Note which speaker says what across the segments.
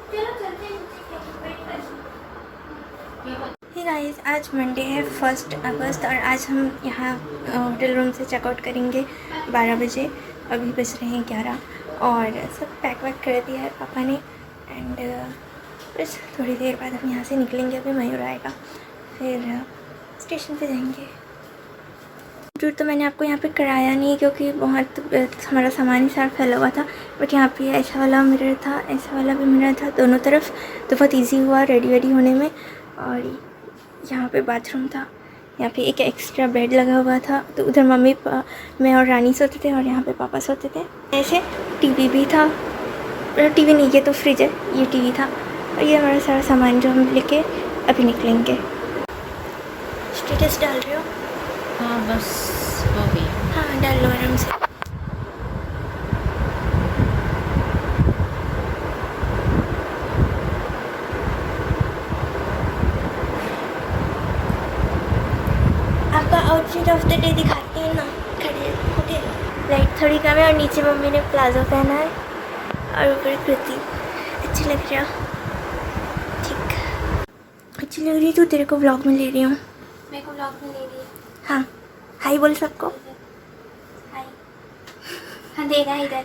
Speaker 1: Hey guys, आज Monday है 1 अगस्त और आज हम यहाँ होटल रूम से चेकआउट करेंगे 12 बजे। अभी बज रहे हैं 11 और सब पैक वैक कर दिया है पापा ने। एंड बस थोड़ी देर बाद हम यहाँ से निकलेंगे। अभी मयूर आएगा, फिर स्टेशन पे जाएंगे। टूर तो मैंने आपको यहाँ पे कराया नहीं क्योंकि बहुत हमारा सामान ही सारा फैला हुआ था। बट यहाँ पे ऐसा वाला मिरर था, ऐसा वाला भी मिरर था दोनों तरफ, तो बहुत इजी हुआ रेडी होने में। और यहाँ पे बाथरूम था, यहाँ पे एक एक्स्ट्रा बेड लगा हुआ था, तो उधर मम्मी मैं और रानी सोते थे और यहाँ पे पापा सोते थे। ऐसे टीवी भी था, टीवी नहीं, ये तो फ्रिज है, ये टीवी था। और ये हमारा सारा सामान जो हम लेके अभी निकलेंगे। स्टेटस डाल रहे हो?
Speaker 2: हाँ बस हो गई।
Speaker 1: हाँ डाल लो आराम से। आपका आउटफिट ऑफ द डे दिखाती हूँ ना, खड़े होके। लाइट थोड़ी कम है और नीचे मम्मी ने प्लाजो पहना है और ऊपर कुर्ती। अच्छी लग रही है, ठीक अच्छी लग रही है। तो तेरे को व्लॉग में ले रही हूँ।
Speaker 3: मेरे को व्लॉग में ले रही है।
Speaker 1: हाँ हाई बोल सबको।
Speaker 3: हाय। हाँ दे रहा है इधर।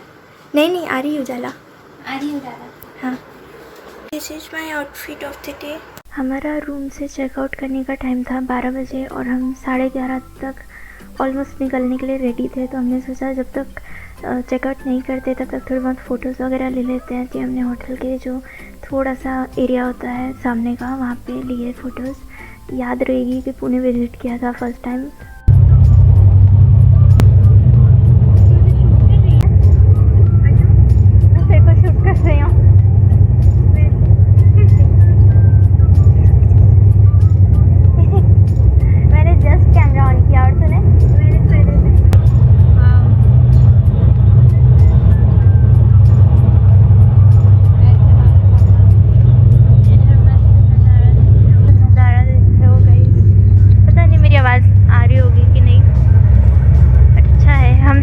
Speaker 1: नहीं आ रही उजाला,
Speaker 3: आ रही हूँ ज़्यादा।
Speaker 1: हाँ। This is my outfit of the day. हमारा रूम से चेकआउट करने का टाइम था 12 बजे और हम 11:30 तक ऑलमोस्ट निकलने के लिए रेडी थे। तो हमने सोचा जब तक चेकआउट नहीं करते तब तक थोड़ी बहुत फ़ोटोज़ वगैरह ले लेते हैं। कि हमने होटल के जो थोड़ा सा एरिया होता है सामने का, वहाँ पे लिए फ़ोटोज़। याद रहेगी कि पुणे विज़िट किया था फर्स्ट टाइम।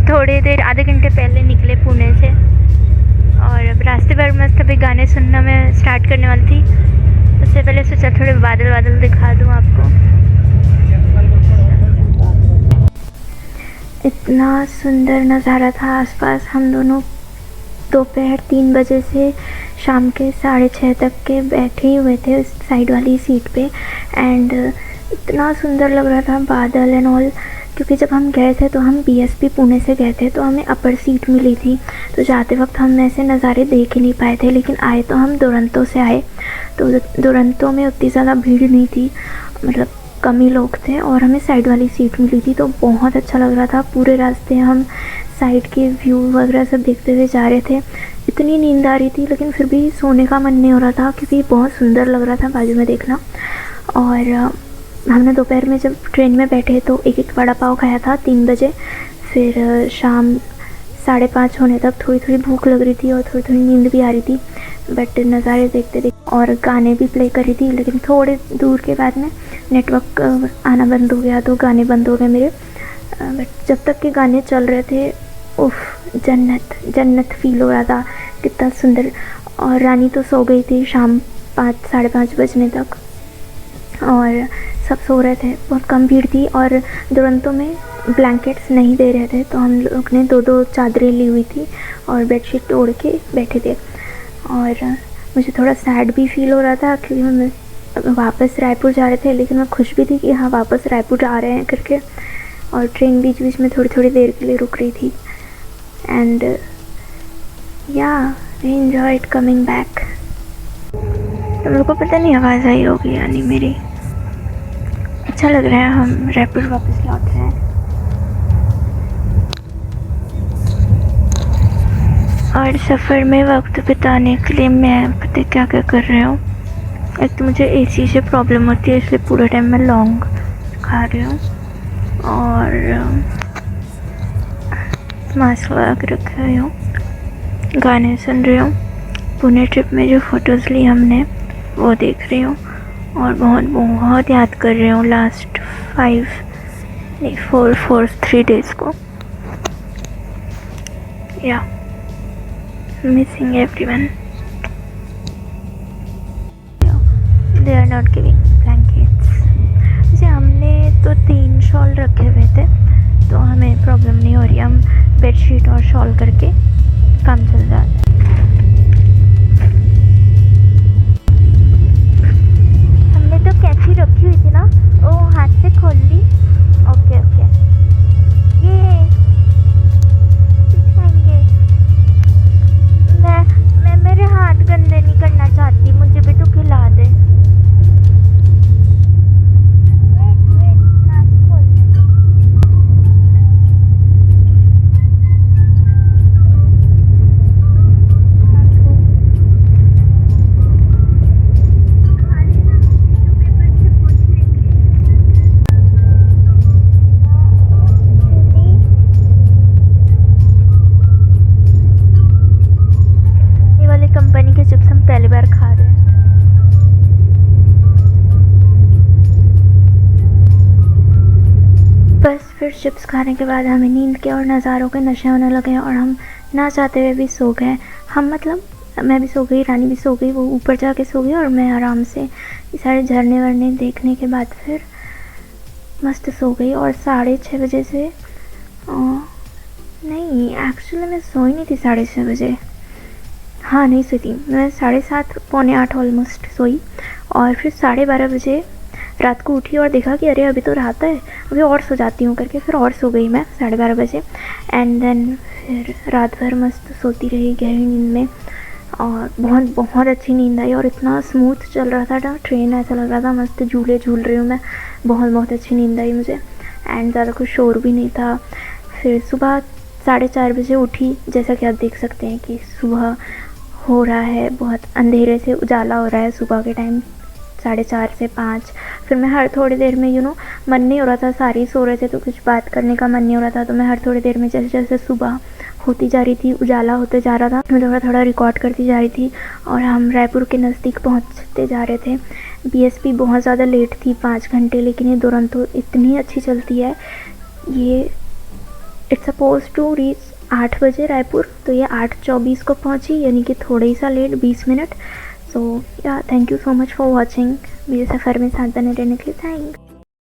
Speaker 1: थोड़ी देर आधे घंटे पहले निकले पुणे से और अब रास्ते भर मस्त अभी गाने सुनना मैं स्टार्ट करने वाली थी। उससे पहले सोचा थोड़े बादल दिखा दूँ आपको। इतना सुंदर नज़ारा था आसपास। हम दोनों दोपहर 3 बजे से शाम के 6:30 तक के बैठे हुए थे उस साइड वाली सीट पे। एंड इतना सुंदर लग रहा था, बादल एंड ऑल। क्योंकि जब हम गए थे तो हम BSP पुणे से गए थे, तो हमें अपर सीट मिली थी। तो जाते वक्त हम ऐसे नज़ारे देख ही नहीं पाए थे, लेकिन आए तो हम दुरंतो से आए। तो दुरंतो में उतनी ज़्यादा भीड़ नहीं थी, मतलब कम ही लोग थे और हमें साइड वाली सीट मिली थी। तो बहुत अच्छा लग रहा था। पूरे रास्ते हम साइड के व्यू वगैरह सब देखते हुए जा रहे थे। इतनी नींद आ रही थी लेकिन फिर भी सोने का मन नहीं हो रहा था क्योंकि बहुत सुंदर लग रहा था बाजू में देखना। और हमने दोपहर में जब ट्रेन में बैठे तो एक वड़ा पाव खाया था 3 बजे। फिर शाम 5:30 होने तक थोड़ी भूख लग रही थी और थोड़ी नींद भी आ रही थी। बट नज़ारे देखते और गाने भी प्ले कर रही थी, लेकिन थोड़े दूर के बाद में नेटवर्क आना बंद हो गया तो गाने बंद हो गए मेरे। बट जब तक के गाने चल रहे थे, उफ, जन्नत फील हो रहा था, कितना सुंदर। और रानी तो सो गई थी शाम 5-5:30 बजने तक और सब सो रहे थे। बहुत कम भीड़ थी और दुरंतो में ब्लैंकेट्स नहीं दे रहे थे, तो हम लोग ने 2-2 चादरें ली हुई थी और बेडशीट ओढ़ के बैठे थे। और मुझे थोड़ा सैड भी फील हो रहा था क्योंकि हम वापस रायपुर जा रहे थे, लेकिन मैं खुश भी थी कि हाँ वापस रायपुर आ रहे हैं करके। और ट्रेन बीच में थोड़ी देर के लिए रुक रही थी। एंड या वी एंजॉयड कमिंग बैक। तुम लोग को पता नहीं आवाज़ आई होगी यानी मेरी। अच्छा लग रहा है, हम रायपुर वापस लौट रहे हैं। और सफ़र में वक्त बिताने के लिए मैं पता क्या कर रही हूँ। एक तो मुझे AC से प्रॉब्लम होती है, इसलिए पूरा टाइम मैं लौंग खा रही हूँ और मास्क लगा के रखा हुई हूँ, गाने सुन रही हूँ। पुणे ट्रिप में जो फ़ोटोज़ ली हमने वो देख रही हूँ और बहुत याद कर रही हूँ लास्ट 3 डेज़ को। या missing everyone. They are not giving blankets. जैसे हमने तो 3 शॉल रखे हुए थे तो हमें प्रॉब्लम नहीं हो रही, हम बेडशीट और शॉल करके काम चल रहा है। हमने तो कैची रखी हुई थी ना, वो हाथ से खोल ली। ओके ओके, ये दिखाएंगे। मैं मेरे हाथ गंदे नहीं करना चाहती, मुझे भी तो खिला दे। वेट मास्क खोलने दो। खाली ना टिश्यू पेपर से पोंछ लेंगे। ये वाली कंपनी के चिप्स हम पहली बार खा रहे हैं। बस फिर चिप्स खाने के बाद हमें नींद के और नज़ारों के नशे होने लगे और हम ना चाहते हुए भी सो गए। हम मतलब मैं भी सो गई, रानी भी सो गई, वो ऊपर जाके सो गई और मैं आराम से ये सारे झरने वरने देखने के बाद फिर मस्त सो गई। और 6:30 बजे से नहीं, एक्चुअली मैं सोई नहीं थी 6:30 बजे। हाँ नहीं सोई थी मैं, 7:30 पौने 8 ऑलमोस्ट सोई। और फिर 12:30 बजे रात को उठी और देखा कि अरे अभी तो रात है, अभी और सो जाती हूँ करके फिर और सो गई मैं 12:30 बजे। एंड देन फिर रात भर मस्त सोती रही गहरी नींद में और बहुत बहुत अच्छी नींद आई। और इतना स्मूथ चल रहा था ना ट्रेन, ऐसा लग रहा था मस्त झूले झूल रही हूँ मैं। बहुत बहुत अच्छी नींद आई मुझे एंड ज़्यादा कुछ शोर भी नहीं था। फिर सुबह 4:30 बजे उठी, जैसा कि आप देख सकते हैं कि सुबह हो रहा है, बहुत अंधेरे से उजाला हो रहा है सुबह के टाइम 4:30 से 5। फिर मैं हर थोड़ी देर में मन नहीं हो रहा था, सारे सो रहे थे तो कुछ बात करने का मन नहीं हो रहा था, तो मैं हर थोड़ी देर में जैसे जैसे सुबह होती जा रही थी, उजाला होते जा रहा था, मैं थोड़ा थोड़ा रिकॉर्ड करती जा रही थी। और हम रायपुर के नज़दीक पहुंचते जा रहे थे। बीएसपी बहुत ज़्यादा लेट थी, 5 घंटे, लेकिन ये दुरंतो इतनी अच्छी चलती है। ये इट्स सपोज टू रीच 8 बजे रायपुर, तो ये 8:24 को पहुंची, यानी कि थोड़ा ही सा लेट, 20 मिनट। सो या thank you so much for watching. मेरे सफ़र में साथ बने रहने के लिए थैंक्स।